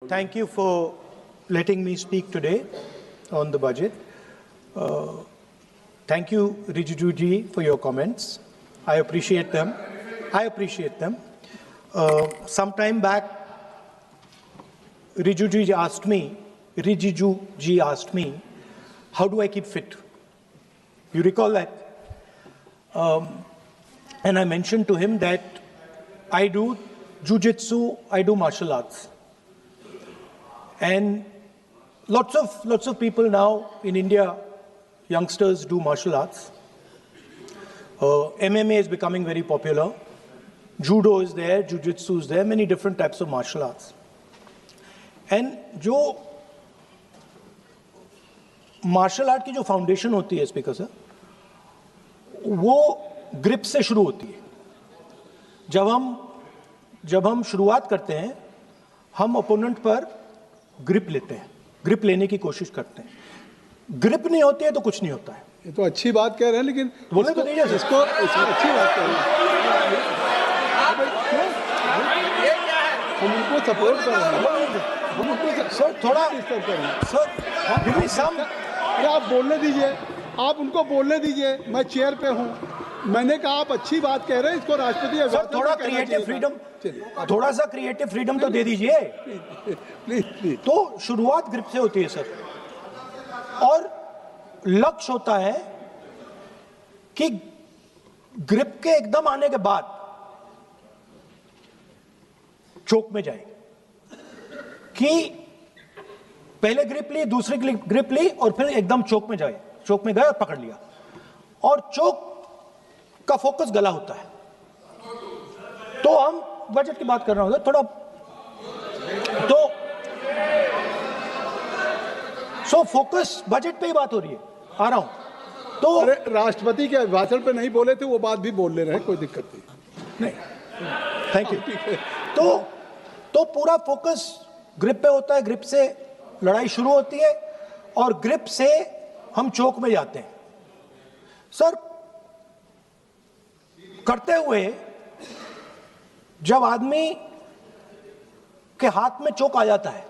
Thank you for letting me speak today on the budget. Thank you, Rijiju ji, for your comments. I appreciate them. Some time back, Rijiju ji asked me, how do I keep fit? You recall that? And I mentioned to him that I do jiu-jitsu, I do martial arts. And lots of people now in India, youngsters do martial arts. MMA is becoming very popular. Judo is there, jiu-jitsu is there, many different types of martial arts. And जो martial art की जो foundation होती है speaker sir, वो grip से शुरू होती है. जब हम शुरुआत करते हैं, हम opponent पर ग्रिप लेते हैं, ग्रिप लेने की कोशिश करते हैं. ग्रिप नहीं होती है तो कुछ नहीं होता है. ये तो अच्छी बात कह रहे हैं, लेकिन बोले तो दीजिए इसको अच्छी बात कह रहे हैं. हम उनको सपोर्ट कर रहे हैं. हम उनको सर थोड़ा डिस्टर्ब कर रहे हैं. सर गिव मी सम. अरे आप बोलने दीजिए, आप उनको बोलने दीजिए. मैं चेयर पे हूँ. मैंने कहा आप अच्छी बात कह रहे हैं, इसको राष्ट्रपति सर थोड़ा क्रिएटिव फ्रीडम, थोड़ा सा क्रिएटिव फ्रीडम तो दे दीजिए. प्लीज. तो शुरुआत ग्रिप से होती है सर, और लक्ष्य होता है कि ग्रिप के एकदम आने के बाद चोक में जाए. कि पहले ग्रिप ली, दूसरी ग्रिप ली और फिर एकदम चोक में जाए. चोक में गए और पकड़ लिया, और चोक का फोकस गला होता है. तो हम बजट की बात कर रहे होंगे थोड़ा, तो सो फोकस बजट पे ही बात हो रही है. आ रहा हूं. तो अरे राष्ट्रपति के भाषण पे नहीं बोले थे, वो बात भी बोल ले रहे हैं, कोई दिक्कत नहीं. Thank you. तो पूरा फोकस ग्रिप पे होता है. ग्रिप से लड़ाई शुरू होती है और ग्रिप से हम चौक में जाते हैं. सर करते हुए जब आदमी के हाथ में चोक आ जाता है,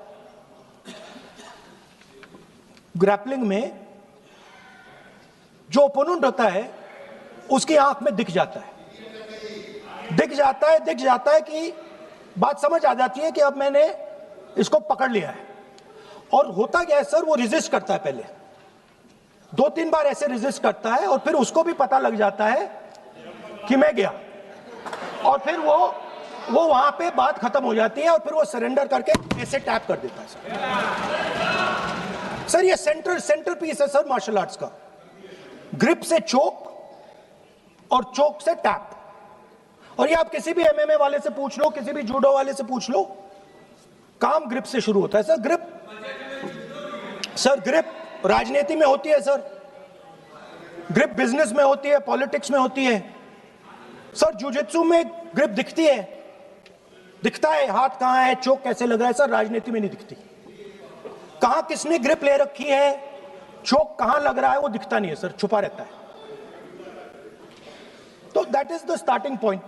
ग्रैपलिंग में जो ओपोनेंट होता है उसकी आंख में दिख जाता है कि बात समझ आ जाती है कि अब मैंने इसको पकड़ लिया है. और होता क्या है सर, वो रेजिस्ट करता है. पहले 2-3 बार ऐसे रेजिस्ट करता है और फिर उसको भी पता लग जाता है कि मैं गया, और फिर वो वहां पे बात खत्म हो जाती है और फिर वो सरेंडर करके ऐसे टैप कर देता है. सर ये सेंटर पीस है सर मार्शल आर्ट्स का. ग्रिप से चोक और चोक से टैप. और ये आप किसी भी एमएमए वाले से पूछ लो, किसी भी जूडो वाले से पूछ लो, काम ग्रिप से शुरू होता है. सर ग्रिप राजनीति में होती है सर, ग्रिप बिजनेस में होती है, पॉलिटिक्स में होती है. सर जिu-jitsu में ग्रिप दिखता है हाथ कहां है, चोक कैसे लग रहा है. सर राजनीति में नहीं दिखती. कहां किसने ग्रिप ले रखी है, चोक कहां लग रहा है, वो दिखता नहीं है सर, छुपा रहता है. तो that is the starting point.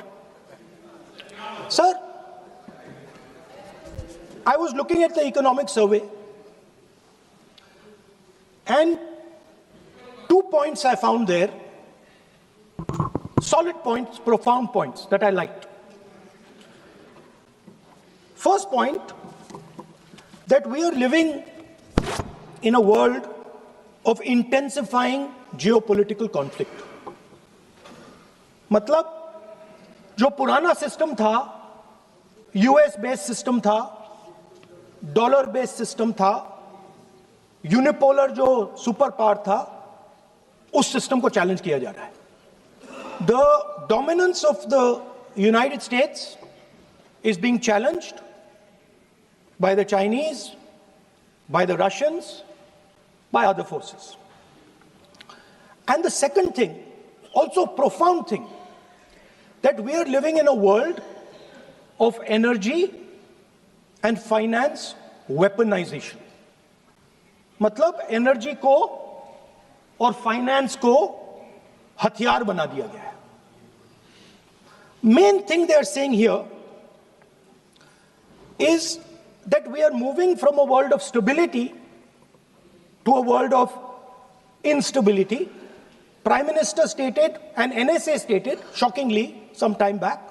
Sir I was looking at the economic survey, and 2 points I found there, solid points, profound points that I liked. First point, that we are living in a world of intensifying geopolitical conflict. मतलब जो पुराना system था, US based system था, dollar based system था, unipolar जो super power था, उस system को चैलेंज किया जा रहा है. The dominance of the United states is being challenged by the Chinese, by the Russians, by other forces. And the second thing, also profound thing, that we are living in a world of energy and finance weaponization. मतलब energy को और finance को हथियार बना दिया गया है. Main thing they are saying here is that we are moving from a world of stability to a world of instability. Prime Minister stated, and NSA stated, shockingly, some time back,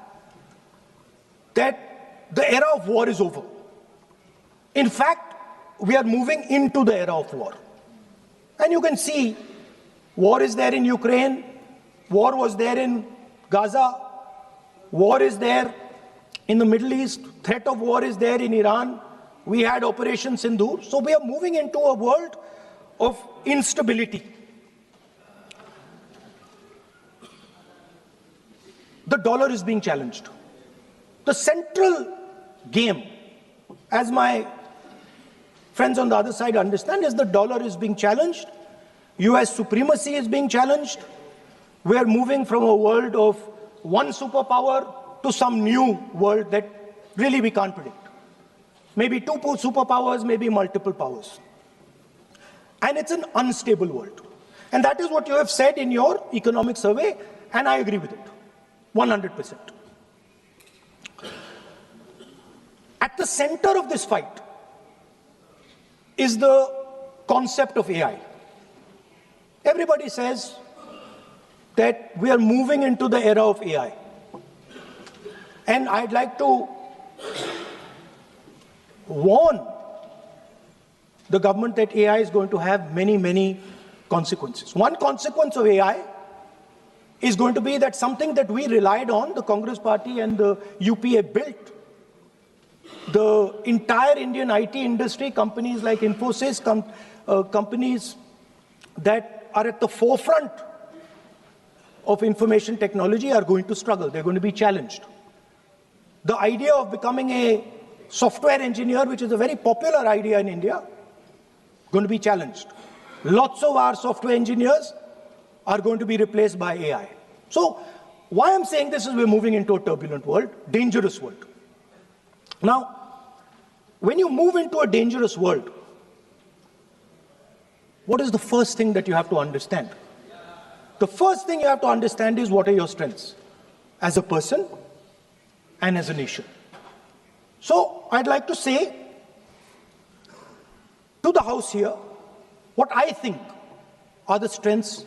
that the era of war is over. In fact, we are moving into the era of war. And you can see, war is there in Ukraine, war was there in Gaza, war is there in the Middle East, threat of war is there in Iran, we had Operation Sindoor. So we are moving into a world of instability. The dollar is being challenged. The central game, as my friends on the other side understand, is the dollar is being challenged. US supremacy is being challenged. We are moving from a world of one superpower to some new world that really we can't predict. Maybe two superpowers, maybe multiple powers. And it's an unstable world. And that is what you have said in your economic survey, and I agree with it, 100%. At the center of this fight is the concept of AI. Everybody says that we are moving into the era of AI. And I'd like to warn the government that AI is going to have many, many consequences. One consequence of AI is going to be that something that we relied on, the Congress Party and the UPA built, the entire Indian IT industry, companies like Infosys, companies that are at the forefront of information technology are going to struggle. They're going to be challenged. The idea of becoming a software engineer, which is a very popular idea in India, going to be challenged. Lots of our software engineers are going to be replaced by AI. So why I'm saying this is we're moving into a turbulent world, dangerous world. Now, when you move into a dangerous world, what is the first thing that you have to understand? The first thing you have to understand is what are your strengths as a person and as a nation. So I'd like to say to the House here what I think are the strengths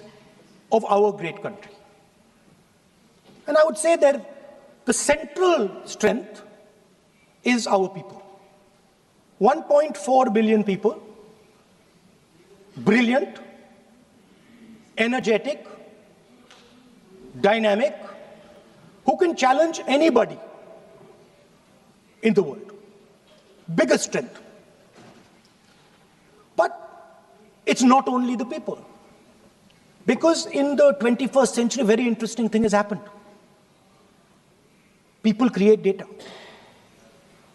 of our great country. And I would say that the central strength is our people. 1.4 billion people, brilliant, energetic, dynamic, who can challenge anybody in the world. Biggest strength. But it's not only the people. Because in the 21st century, a very interesting thing has happened. People create data.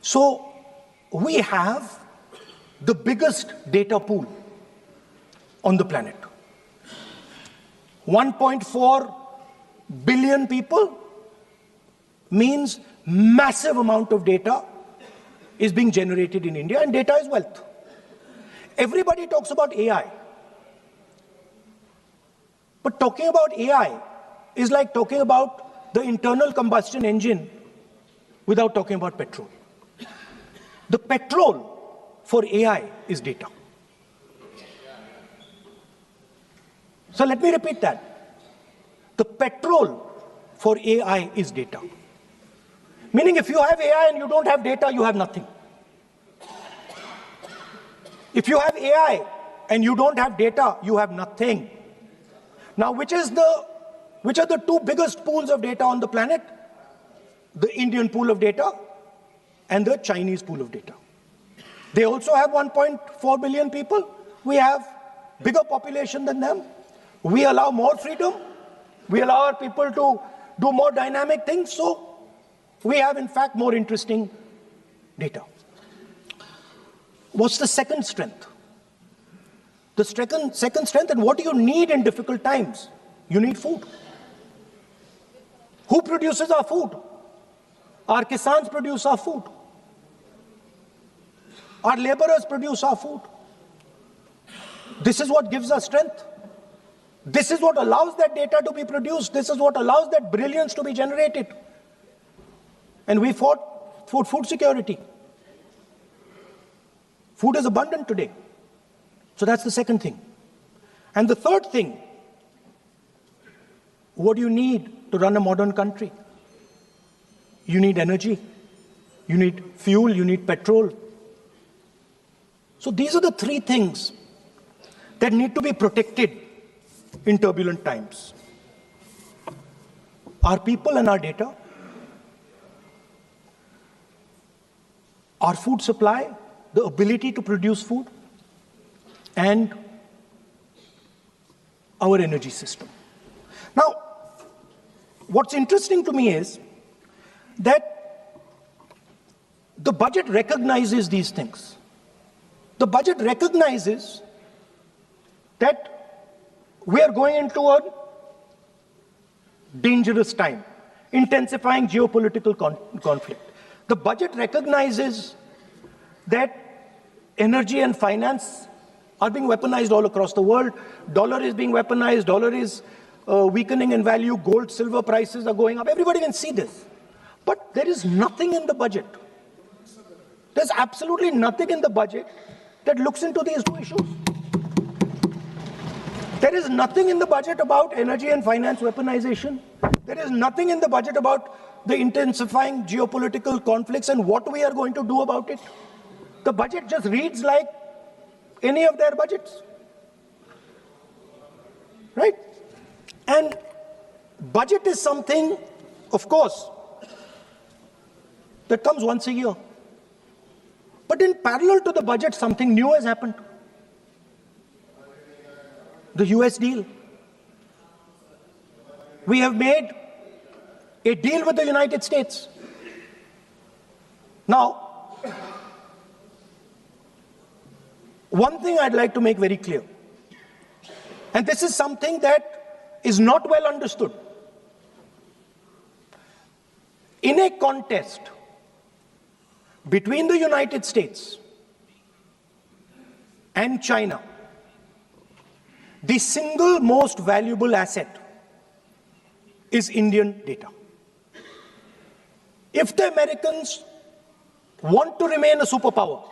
So we have the biggest data pool on the planet. 1.4 billion people means massive amount of data is being generated in India, and data is wealth. Everybody talks about AI. But talking about AI is like talking about the internal combustion engine without talking about petrol. The petrol for AI is data. So let me repeat that. The petrol for AI is data. Meaning if you have AI and you don't have data, you have nothing. If you have AI and you don't have data, you have nothing. Now, which are the two biggest pools of data on the planet? The Indian pool of data and the Chinese pool of data. They also have 1.4 billion people. We have bigger population than them. We allow more freedom. We allow our people to do more dynamic things. So we have, in fact, more interesting data. What's the second strength? The second strength, and what do you need in difficult times? You need food. Who produces our food? Our kisans produce our food. Our laborers produce our food. This is what gives us strength. This is what allows that data to be produced. This is what allows that brilliance to be generated. And we fought for food security. Food is abundant today. So that's the second thing. And the third thing, what do you need to run a modern country? You need energy, you need fuel, you need petrol. So these are the three things that need to be protected in turbulent times. Our people and our data, our food supply, the ability to produce food, and our energy system. Now, what's interesting to me is that the budget recognizes these things. The budget recognizes that we are going into a dangerous time, intensifying geopolitical conflict. The budget recognizes that energy and finance are being weaponized all across the world. Dollar is being weaponized, dollar is weakening in value, gold, silver prices are going up. Everybody can see this. But there is nothing in the budget. There's absolutely nothing in the budget that looks into these two issues. There is nothing in the budget about energy and finance weaponization. There is nothing in the budget about the intensifying geopolitical conflicts and what we are going to do about it. The budget just reads like any of their budgets, right? And budget is something, of course, that comes once a year. But in parallel to the budget, something new has happened. The US deal. We have made a deal with the United States. Now, one thing I'd like to make very clear, and this is something that is not well understood. In a contest between the United States and China, the single most valuable asset is Indian data. If the Americans want to remain a superpower,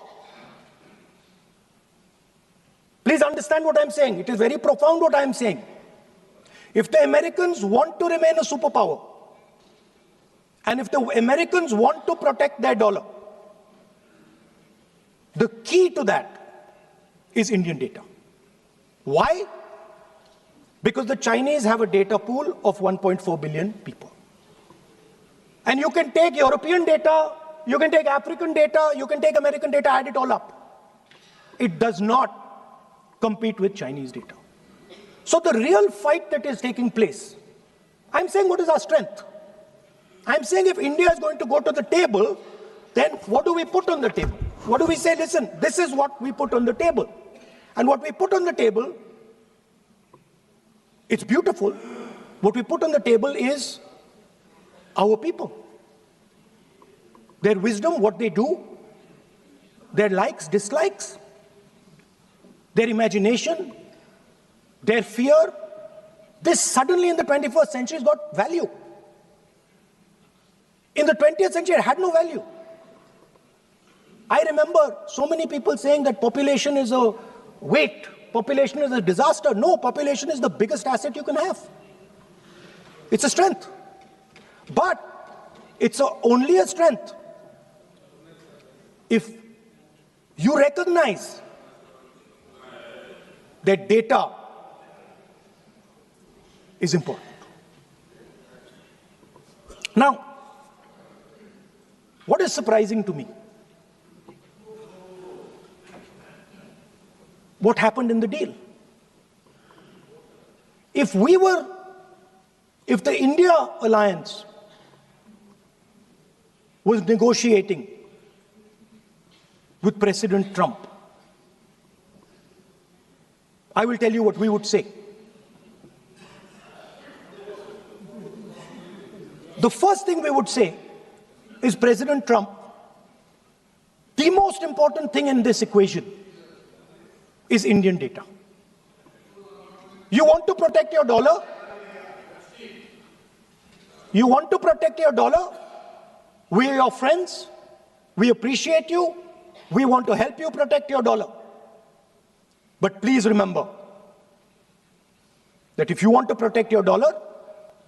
please understand what I'm saying. It is very profound what I'm saying. If the Americans want to remain a superpower, and if the Americans want to protect their dollar, the key to that is Indian data. Why? Because the Chinese have a data pool of 1.4 billion people. And you can take European data, you can take African data, you can take American data, add it all up. It does not compete with Chinese data. So the real fight that is taking place, I'm saying what is our strength? I'm saying if India is going to go to the table, then what do we put on the table? What do we say? Listen, this is what we put on the table. And what we put on the table, it's beautiful. What we put on the table is our people. Their wisdom, what they do, their likes, dislikes, their imagination, their fear. This suddenly in the 21st century has got value. In the 20th century, it had no value. I remember so many people saying that population is a weight, population is a disaster. No, population is the biggest asset you can have. It's a strength. But it's only a strength if you recognize that data is important. Now, what is surprising to me? What happened in the deal? If the India alliance was negotiating with President Trump, I will tell you what we would say. The first thing we would say is, President Trump, the most important thing in this equation is Indian data. You want to protect your dollar? You want to protect your dollar? We are your friends. We appreciate you. We want to help you protect your dollar. But please remember that if you want to protect your dollar,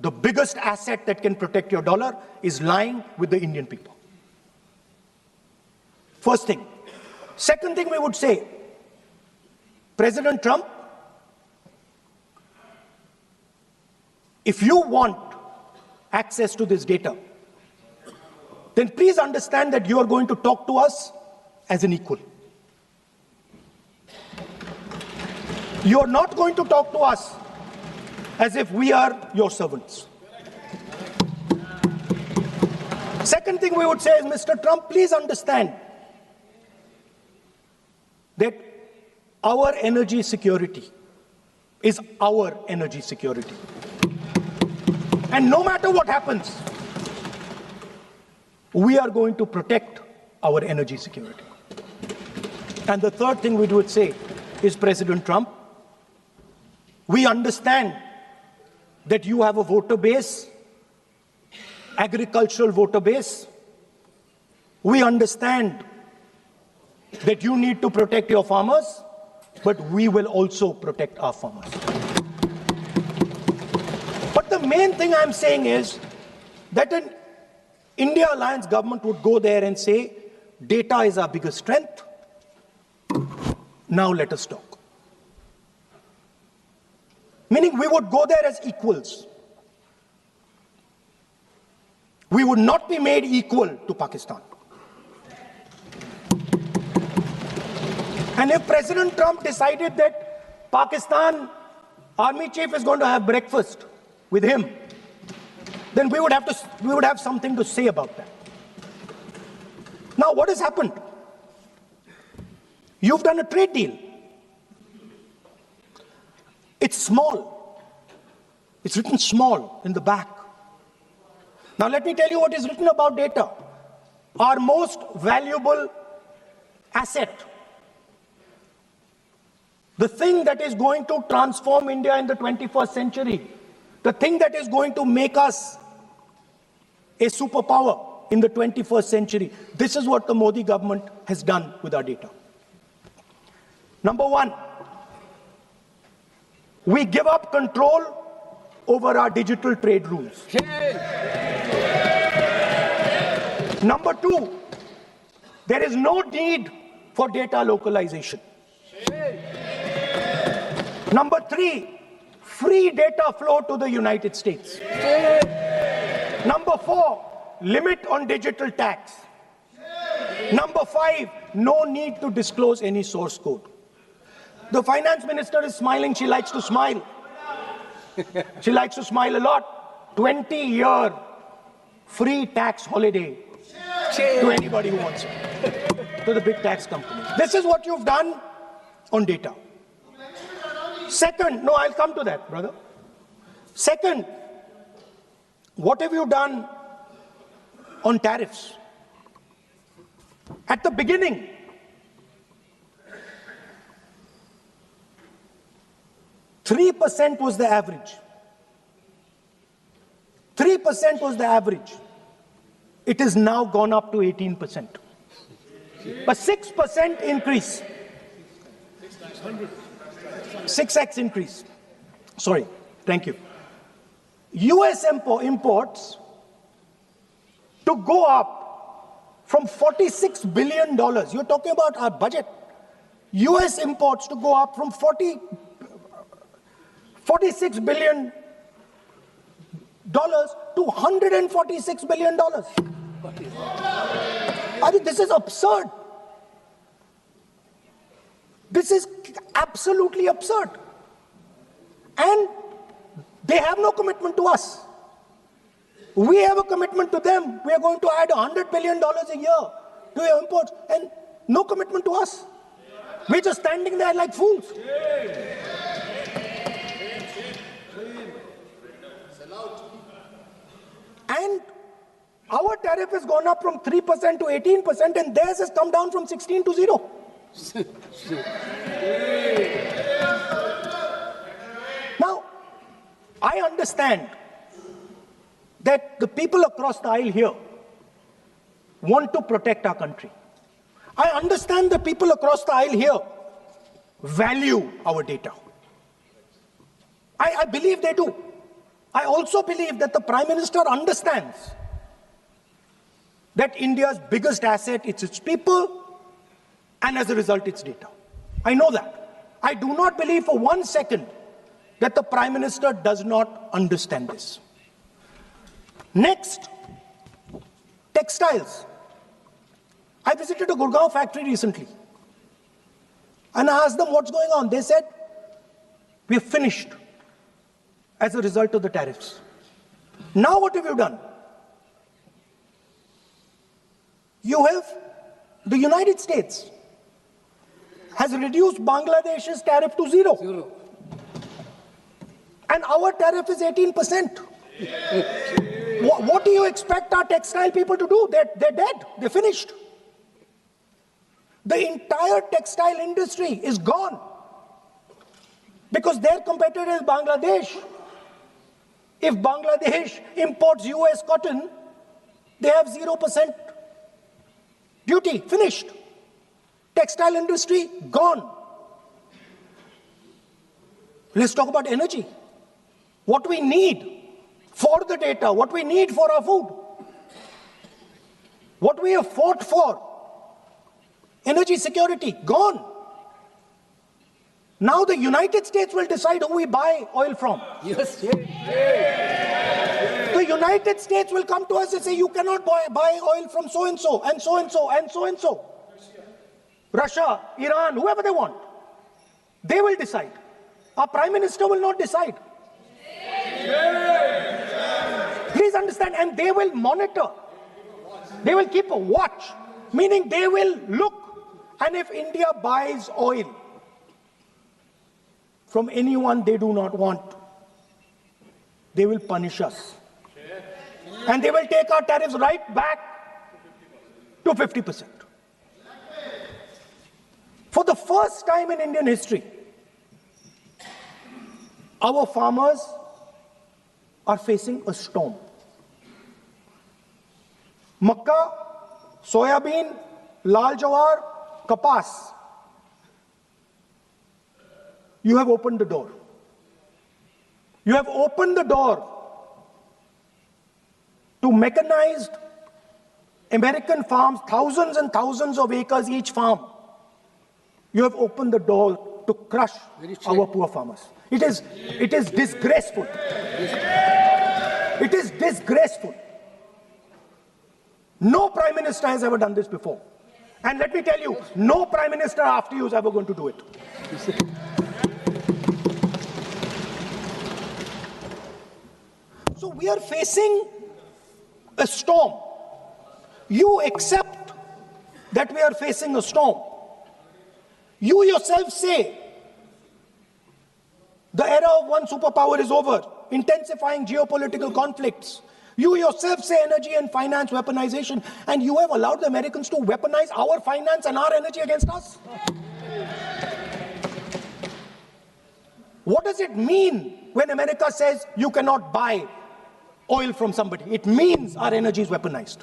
the biggest asset that can protect your dollar is lying with the Indian people. First thing. Second thing we would say, President Trump, if you want access to this data, then please understand that you are going to talk to us as an equal. You are not going to talk to us as if we are your servants. Second thing we would say is, Mr. Trump, please understand that our energy security is our energy security. And no matter what happens, we are going to protect our energy security. And the third thing we would say is, President Trump, we understand that you have a voter base, agricultural voter base. We understand that you need to protect your farmers, but we will also protect our farmers. But the main thing I'm saying is that an India Alliance government would go there and say, data is our biggest strength. Now let us talk. Meaning we would go there as equals. We would not be made equal to Pakistan. And if President Trump decided that Pakistan army chief is going to have breakfast with him, then we would have something to say about that. Now, what has happened? You've done a trade deal. It's small. It's written small in the back. Now, let me tell you what is written about data. Our most valuable asset, the thing that is going to transform India in the 21st century, the thing that is going to make us a superpower in the 21st century. This is what the Modi government has done with our data. Number one, we give up control over our digital trade rules. Number two, there is no need for data localization. Number three, free data flow to the United States. Number four, limit on digital tax. Number five, no need to disclose any source code. The finance minister is smiling. She likes to smile. She likes to smile a lot. 20-year free tax holiday to anybody who wants it, to the big tax companies. This is what you've done on data. Second, no, I'll come to that, brother. Second, what have you done on tariffs? At the beginning, %3 was the average. 3% was the average. It has now gone up to 18%. A 6% increase. 6x increase. Sorry, thank you. US imports to go up from $46 billion. You're talking about our budget. US imports to go up from $46 billion to $146 billion. I mean, this is absurd. This is absolutely absurd. And they have no commitment to us. We have a commitment to them. We are going to add $100 billion a year to your imports, and no commitment to us. We're just standing there like fools. And our tariff has gone up from 3% to 18%, and theirs has come down from 16 to 0. Now, I understand that the people across the aisle here want to protect our country. I understand the people across the aisle here value our data. I believe they do. I also believe that the Prime Minister understands that India's biggest asset is its people, and as a result, its data. I know that. I do not believe for 1 second that the Prime Minister does not understand this. Next, textiles. I visited a Gurgaon factory recently, and I asked them what's going on. They said, we're finished as a result of the tariffs. Now what have you done? The United States has reduced Bangladesh's tariff to zero. And our tariff is 18%. What do you expect our textile people to do? They're dead. They're finished. The entire textile industry is gone because their competitor is Bangladesh. If Bangladesh imports US cotton, they have 0% duty. Finished. Textile industry gone. Let's talk about energy. What we need for the data, what we need for our food, what we have fought for, energy security, gone. Now the United States will decide who we buy oil from. Yes. The United States will come to us and say, you cannot buy oil from so-and-so, and so-and-so, and so-and-so. Russia, Iran, whoever they want. They will decide. Our Prime Minister will not decide. Please understand, and they will monitor. They will keep a watch, meaning they will look, and if India buys oil from anyone they do not want, they will punish us. And they will take our tariffs right back to 50%. For the first time in Indian history, our farmers are facing a storm. Makka, soybean, lal jawar, kapas. You have opened the door. You have opened the door to mechanized American farms, thousands and thousands of acres each farm. You have opened the door to crush our poor farmers. It is disgraceful. It is disgraceful. No Prime Minister has ever done this before. And let me tell you, no Prime Minister after you is ever going to do it. So we are facing a storm. You accept that we are facing a storm. You yourself say the era of one superpower is over, intensifying geopolitical conflicts. You yourself say energy and finance weaponization, and you have allowed the Americans to weaponize our finance and our energy against us. What does it mean when America says you cannot buy oil from somebody? It means our energy is weaponized.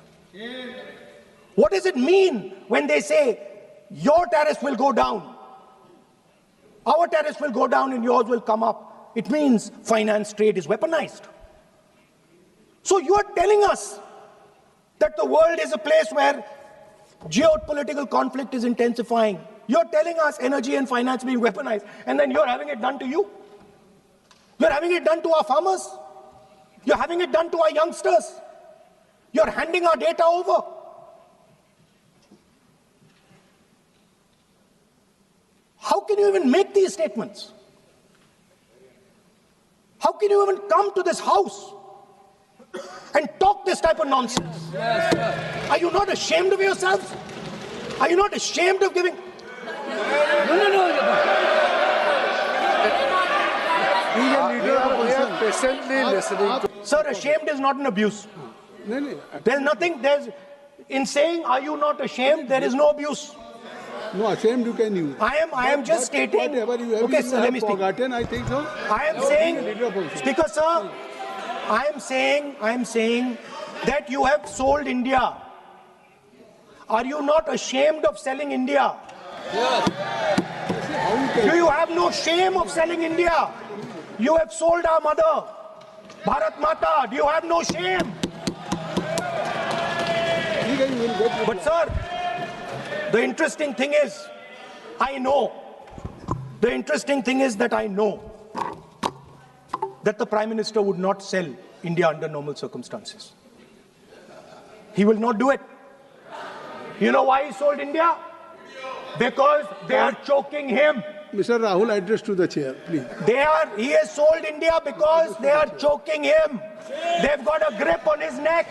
What does it mean when they say your tariffs will go down, our tariffs will go down and yours will come up? It means finance trade is weaponized. So you are telling us that the world is a place where geopolitical conflict is intensifying. You're telling us energy and finance being weaponized, and then you're having it done to you. You're having it done to our farmers. You're having it done to our youngsters. You're handing our data over. How can you even make these statements? How can you even come to this house and talk this type of nonsense? Yes, Are you not ashamed of yourselves? Are you not ashamed of giving? No. We are patiently listening to. Sir, ashamed is not an abuse. नहीं There's nothing, in saying, are you not ashamed, there is no abuse. no ashamed you can use. I am just stating. Whatever you have, Okay, you sir, have let me speak. forgotten, I think so. I am saying, Speaker sir, I am saying that you have sold India Are you not ashamed of selling India? Yes. Do you have no shame of selling India? You have sold our mother, Bharat Mata. Do you have no shame? But sir, the interesting thing is, I know that the Prime Minister would not sell India under normal circumstances. He will not do it. You know why he sold India? Because they are choking him. Mr. Rahul, address to the chair, please. He has sold India because they are choking him. They've got a grip on his neck.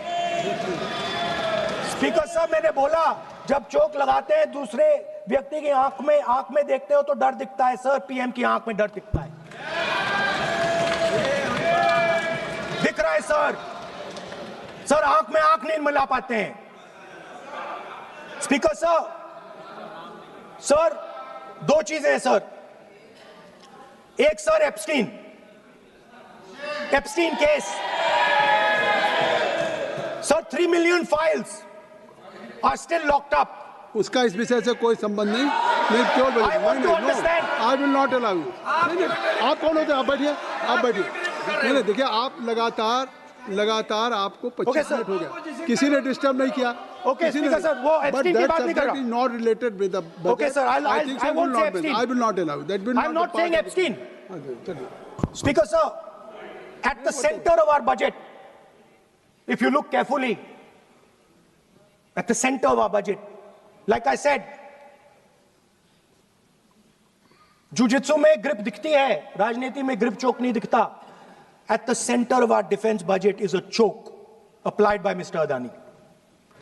Speaker साहब, मैंने बोला जब चोक लगाते हैं दूसरे व्यक्ति की आंख में देखते हो तो डर दिखता है सर, पीएम की आंख में डर दिखता है, दिख रहा है सर आंख में आंख नहीं मिला पाते हैं. स्पीकर सर दो चीजें हैं सर. एक sir Epstein case sir, 3 million files are still locked up. उसका इस विषय से कोई संबंध नहीं. नहीं क्यों बोले? I want to understand. I will not allow you. नहीं, आप कौन होते हैं? आप बैठिए. नहीं, देखिए आप लगातार आपको 25 मिनट हो गया, किसी ने डिस्टर्ब नहीं किया. Okay, Speaker sir, वो Epstein की बात नहीं कर रहा. Is not related with the budget. Okay sir, I won't say Epstein. I will not allow you. That will I'm not saying Epstein. चलिए. Speaker sir, at the center of our budget, if you look carefully, at the center of our budget, like I said, jujitsu में grip दिखती है, राजनीति में grip choke नहीं दिखता. At the center of our defense budget is a choke applied by Mr. Adani.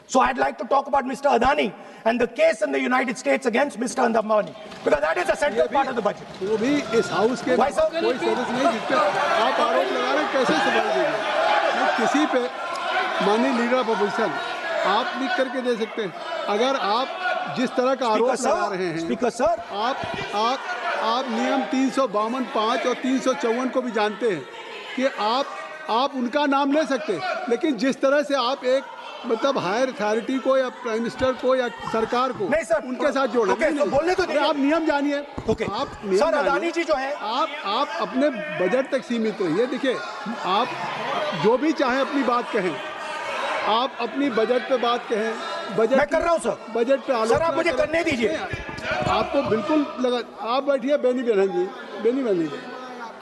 So I'd like to talk about Mr. Adani and the case in the United States against Mr. Adani, because that is a central part of the budget. वो भी इस house के Why, sir? कोई सदस्य नहीं जिस पे आप आरोप लगा रहे हैं, कैसे सवाल देंगे? किसी पे माननीय लीडर ऑफ अपोजिशन आप लिख करके दे सकते हैं. अगर आप जिस तरह का आरोप लगा रहे हैं, स्पीकर सर, आप नियम 352, 5 और 354 को भी जानते हैं कि आप उनका नाम ले सकते हैं, लेकिन जिस तरह से आप एक मतलब हायर अथॉरिटी को या प्राइम मिनिस्टर को या सरकार को नहीं सर, उनके साथ जोड़े. ओके, तो बोलने तो आप नियम जानिए. ओके सर, अदानी जी जो है, आप अपने बजट तक सीमित रहिए. देखिए आप जो भी चाहें अपनी बात कहें, आप अपनी बजट पे बात कहें. बजट मैं कर रहा हूं सर. बजट पे आलोचना सर आप मुझे करने दीजिए. आपको बिल्कुल लगा. आप बैठिए बेनी बहन जी,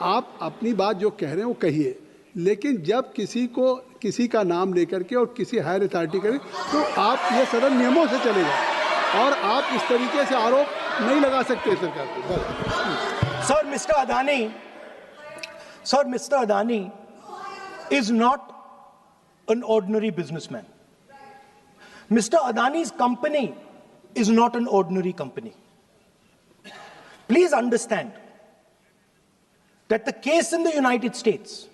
आप अपनी बात जो कह रहे हैं वो कहिए, लेकिन जब किसी का नाम लेकर के और किसी हायर अथॉरिटी करें तो आप ये सदन नियमों से चलेगा और आप इस तरीके से आरोप नहीं लगा सकते सरकार को. Sir mister Adani is not an ordinary businessman. Mr. Adani's company is not an ordinary company. Please understand that the case in the United States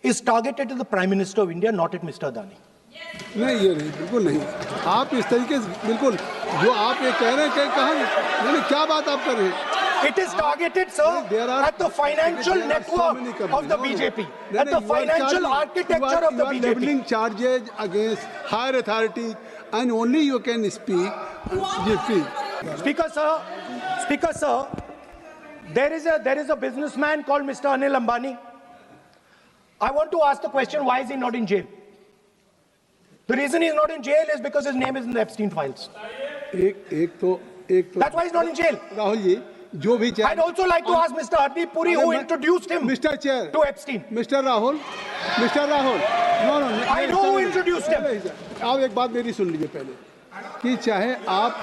is targeted at the Prime Minister of India, not at Mr. Adani. नहीं, ये नहीं, बिल्कुल नहीं. आप इस तरीके से बिल्कुल जो आप ये कह रहे हैं कहाँ, नहीं, क्या बात आप कर रहे हैं? It is targeted, sir, at the financial network of the BJP, at the financial architecture of the BJP. You are leveling charges against higher authorities, and only you can speak. Speaker sir, there is a businessman called Mr. Anil Ambani. I want to ask the question: why is he not in jail? The reason he's not in jail is because his name is in the Epstein files. That's why he's not in jail. Rahul ji, जो भी I'd also like to ask Mr. Hardeep Puri, who introduced him Mr. Chair to Epstein. Mr. Rahul, no, I know who introduced him. आप एक बात मेरी सुन लीजिए पहले, कि चाहे आप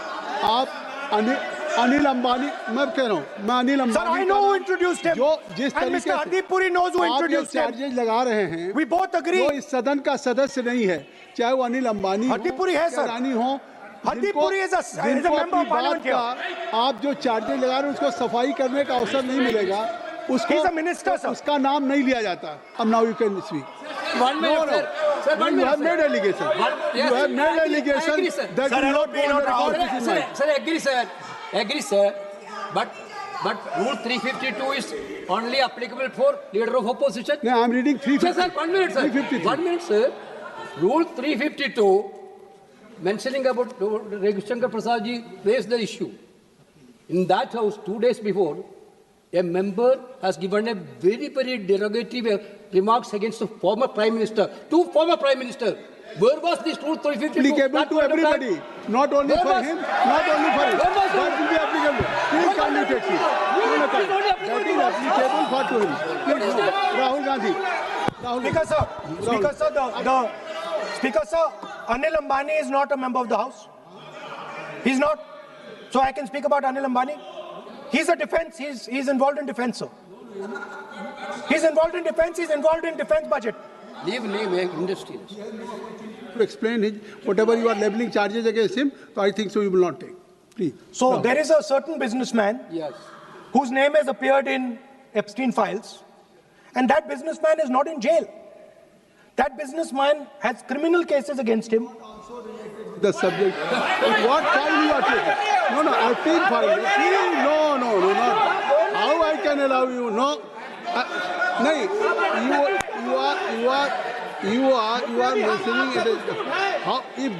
अनिल अंबानी, मैं कह रहा हूँ, मैं Anil Ambani. Sir, I know who introduced him. जो जिस and तरीके Mr. Hardeep Puri knows who introduced him. Charges लगा रहे हैं, We both agree. वो इस सदन का सदस्य नहीं है, चाहे वो अनिल अंबानी Hardeep Puri है सर. रानी हो. Hardeep Puri is a member of parliament here. आप जो चार्जेज लगा रहे हैं उसको सफाई करने का अवसर नहीं मिलेगा. He's a minister, sir. उसका नाम नहीं लिया जाता. अब now you can speak. 1 minute, sir. Sir, 1 minute. You have made allegation. Yes, You have made I allegation agree, sir. that Sir, you I not hope we go don't on have- record. Sir, agree, sir. But Rule 352 is only applicable for leader of opposition. No, I am reading 350. Sir, 1 minute, sir. 353. 1 minute, sir. Rule 352 mentioning about Raghu Shankar Prasad ji raised the issue. In that house, 2 days before, a member has given a very, very derogatory remarks against the former Prime Minister, two former Prime Ministers. Where was this Rule 352? Applicable to everybody, not only Where for was- him, not only for him. Where was it? That will be applicable. Please kindly take it. That is applicable for to him. Please, no. Rahul Gandhi. Speaker sir, Speaker sir, Anil Ambani is not a member of the House. He's not. So I can speak about Anil Ambani. He's a defense. He's involved in defense, sir. He's involved in defense. He's involved in defense budget. Leave industry. To explain his whatever you are leveling charges against him, so I think so you will not take. Please. So there is a certain businessman Yes. whose name has appeared in Epstein files, and that businessman is not in jail. That businessman has criminal cases against him. The subject. What file you are taking? No, Epstein file. Please, no, not. How I can allow you? No. No, you are mentioning it. How if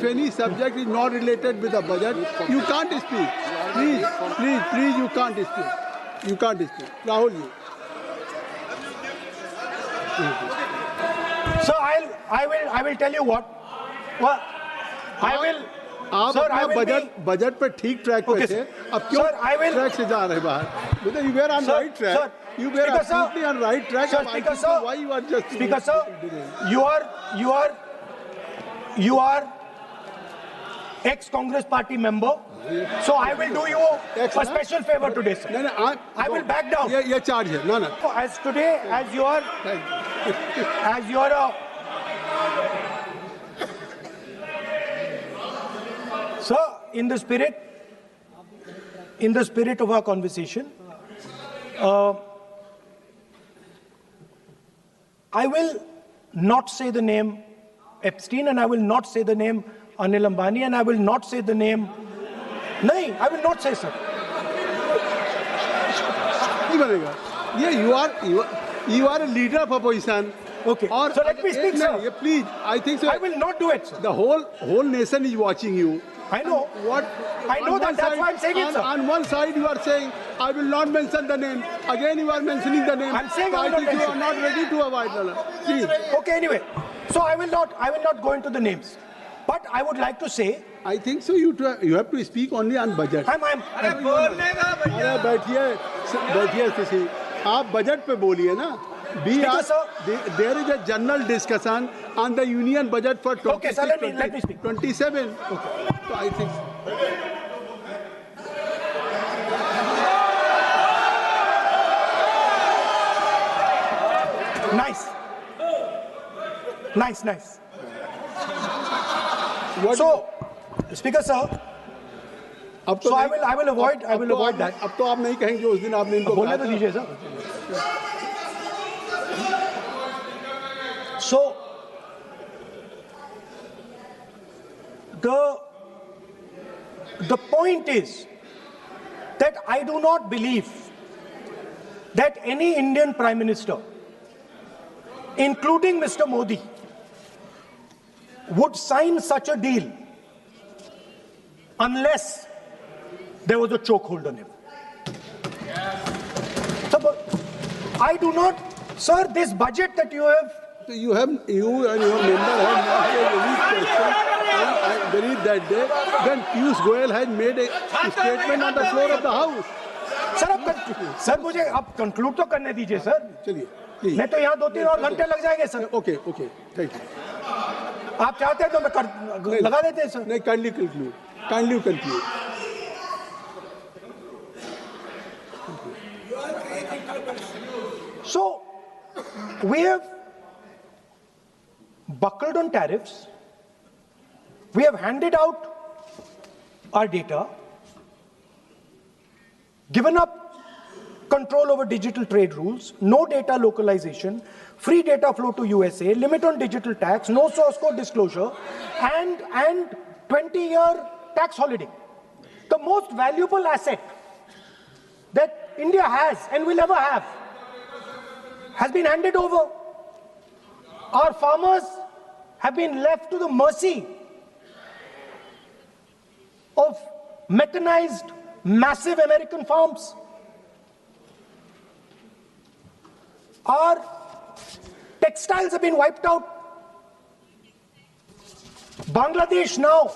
any subject is not related with the budget, you can't speak. Please, you can't speak. You can't speak. Rahul ji. So I will tell you what. Well, I will. आप Sir, I अपना will budget पर ठीक track पे Okay, थे, sir. अब क्यों Sir, I will- track से जा रहे बाहर? Because you were on Sir, right track. sir, You were Speaker, sir. absolutely on right track. Sir, I Speaker, think sir. so why you are just Speaker sir, you are ex-Congress party member. So I will do you a special favor today, sir. No, I will back down. ये charge है. No. As today, as you are Sir, in the spirit of our conversation, I will not say the name Epstein, and I will not say the name Anil Ambani, and I will not say the name. No, I will not say, sir. नहीं बनेगा. You are a leader of opposition. Okay. और So let me speak, sir. Please, I think so. I will not do it, sir. The whole nation is watching you. I know. What? I know on that. one That's side- why I'm saying it, sir. On one side, you are saying, I will not mention the name. Again, you are mentioning the name. I'm saying so I will I not think you are mention. not ready to avoid the Please. Okay, anyway. So I will not go into the names. But I would like to say, I think so. You have to speak only on budget. I'm अरे बैठिए किसी आप budget पे बोलिए ना. Speaker, sir. There is a general discussion on the union budget for 26, Okay, sir, let me speak. 27. Okay. So I think. Nice. So, Speaker, sir. अब तो So I नहीं- will avoid that. अब तो आप नहीं कहेंगे उस दिन आपने इनको बोलने कहा तो था। दीजिए, sir. So, the point is that I do not believe that any Indian Prime Minister, including Mr. Modi, would sign such a deal unless there was a chokehold on him. So, but I do not, sir, this budget that you have. So you and your member have not a unique question. And I believe that day, then Piyush Goyal had made a statement on the floor of the House. Sir मुझे अब conclude तो करने दीजिए sir. चलिए, please. नहीं तो यहाँ 2-3 और घंटे लग जाएंगे सर. Okay, thank you. आप चाहते हैं तो मैं लगा देते हैं सर. नहीं, kindly conclude. So, we have buckled on tariffs. We have handed out our data, given up control over digital trade rules, no data localization, free data flow to USA, limit on digital tax, no source code disclosure, and 20-year tax holiday. The most valuable asset that India has and will ever have has been handed over. Our farmers have been left to the mercy of mechanized, massive American farms. Our textiles have been wiped out. Bangladesh now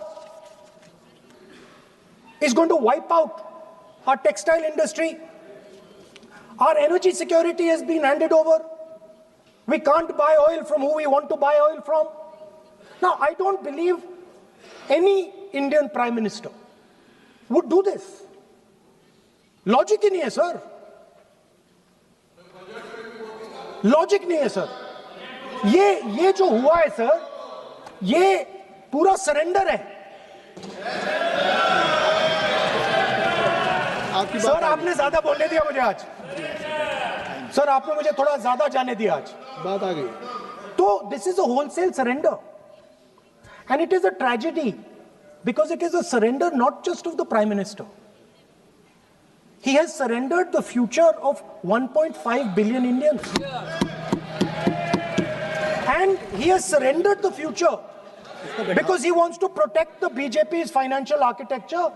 is going to wipe out our textile industry. Our energy security has been handed over. We can't buy oil from who we want to buy oil from. Now, I don't believe any Indian Prime Minister would do this. Logic ही नहीं है sir. Logic नहीं है sir. ये जो हुआ है sir, ये पूरा सरेंडर है. सर आपने ज्यादा बोलने दिया मुझे आज. सर आपने मुझे थोड़ा ज्यादा जाने दिया आज. बात आ गई. तो this is a wholesale surrender, and it is a tragedy because it is a surrender not just of the Prime Minister. He has surrendered the future of 1.5 billion Indians. And he has surrendered the future because he wants to protect the BJP's financial architecture,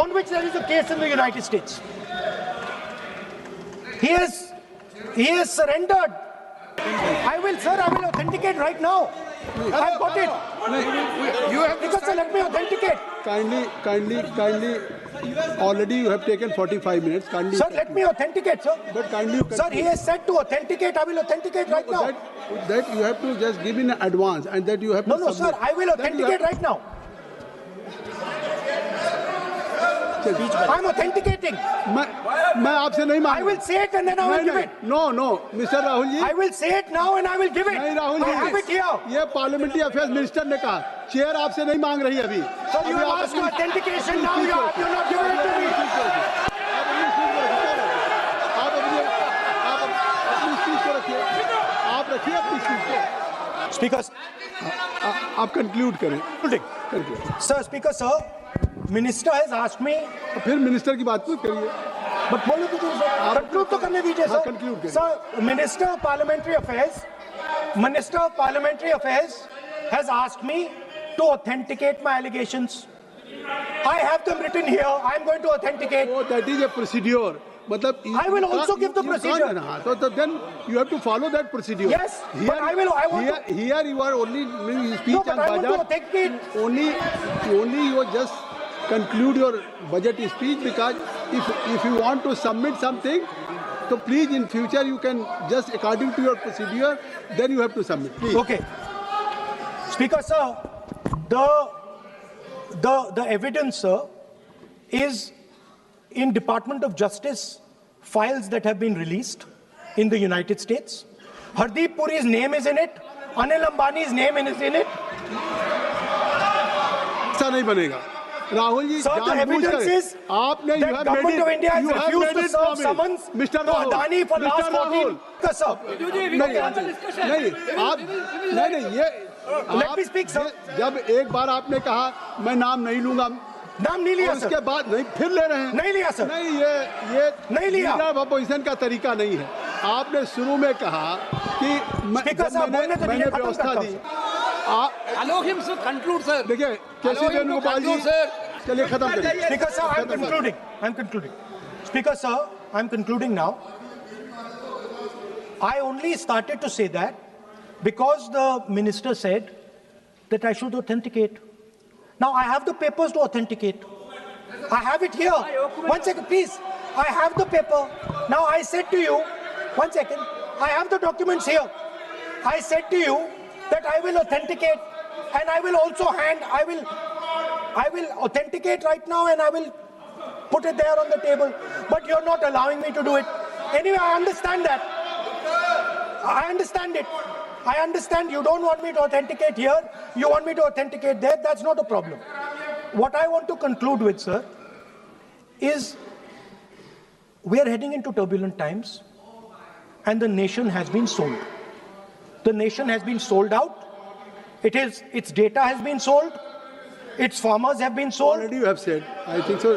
on which there is a case in the United States. He has surrendered. I will authenticate right now. I've got it. You have to Because sir, let me authenticate. Kindly. Already you have taken 45 minutes. Kindly. Sir, let me authenticate, sir. But kindly. Sir, he has said to authenticate. I will authenticate right now. That you have to just give in advance, and that you have to. No, sir. I will authenticate right now. I'm authenticating. मैं आपसे नहीं मांग. I will say it and then I will give it. No, Mr. Rahul ji. I will say it now and I will give it. नहीं Rahul ji. I have it here. ये parliamentary affairs minister ने कहा. Chair आपसे नहीं मांग रही अभी. So you have asked for authentication now. You're not giving it to me. आप अपनी स्पीच को रखिए. आप रखिए अपनी स्पीच को. Speaker. आप कंक्लूड करें. Sir, Speaker, sir. Minister has asked me. फिर मिनिस्टर की बात मत करिए. But बोलो तो सर. Conclude तो करने दीजिए सर. conclude करिए. Sir, Minister of Parliamentary Affairs has asked me to authenticate my allegations. I have them written here. I am going to authenticate. Oh, that is a procedure. मतलब I will also give the procedure. So then you have to follow that procedure. Yes, but I want to. Here you are only doing speech No, but on I want to budget. authenticate. Only you just conclude your budget speech, because if you want to submit something, so please in future you can just according to your procedure, then you have to submit. Please. Okay. Speaker, sir, the evidence, sir, is in Department of Justice files that have been released in the United States. Hardeep Puri's name is in it. Anil Ambani's name is in it. ऐसा नहीं बनेगा. Rahul ji, Sir, the evidence is आपने that government of India has refused to serve summons to Adani for last 14. Sir, let me speak, sir. जब एक बार आपने कहा मैं नाम नहीं लूंगा, नाम नहीं लिया सर. उसके बाद नहीं, फिर ले रहे हैं. नहीं लिया सर. नहीं, ये नहीं लिया. अपोजिशन का तरीका नहीं है. आपने शुरू में कहा कि मैंने व्यवस्था दी. Allow him to conclude, sir. देखिए कैसे वेणुगोपाल जी, चलिए खत्म करिए. Speaker, sir, I'm concluding. Speaker, sir, I'm concluding now. I only started to say that because the minister said that I should authenticate. Now I have the papers to authenticate. I have it here. 1 second, please. I have the paper. Now I said to you, 1 second. I have the documents here. I said to you that I will authenticate, and I will also I will authenticate right now, and I will put it there on the table. But you're not allowing me to do it. Anyway, I understand that. I understand it. I understand you don't want me to authenticate here. You want me to authenticate there. That's not a problem. What I want to conclude with, sir, is we are heading into turbulent times, and the nation has been sold. The nation has been sold out. Its data has been sold. Its farmers have been sold. Already you have said. I think so.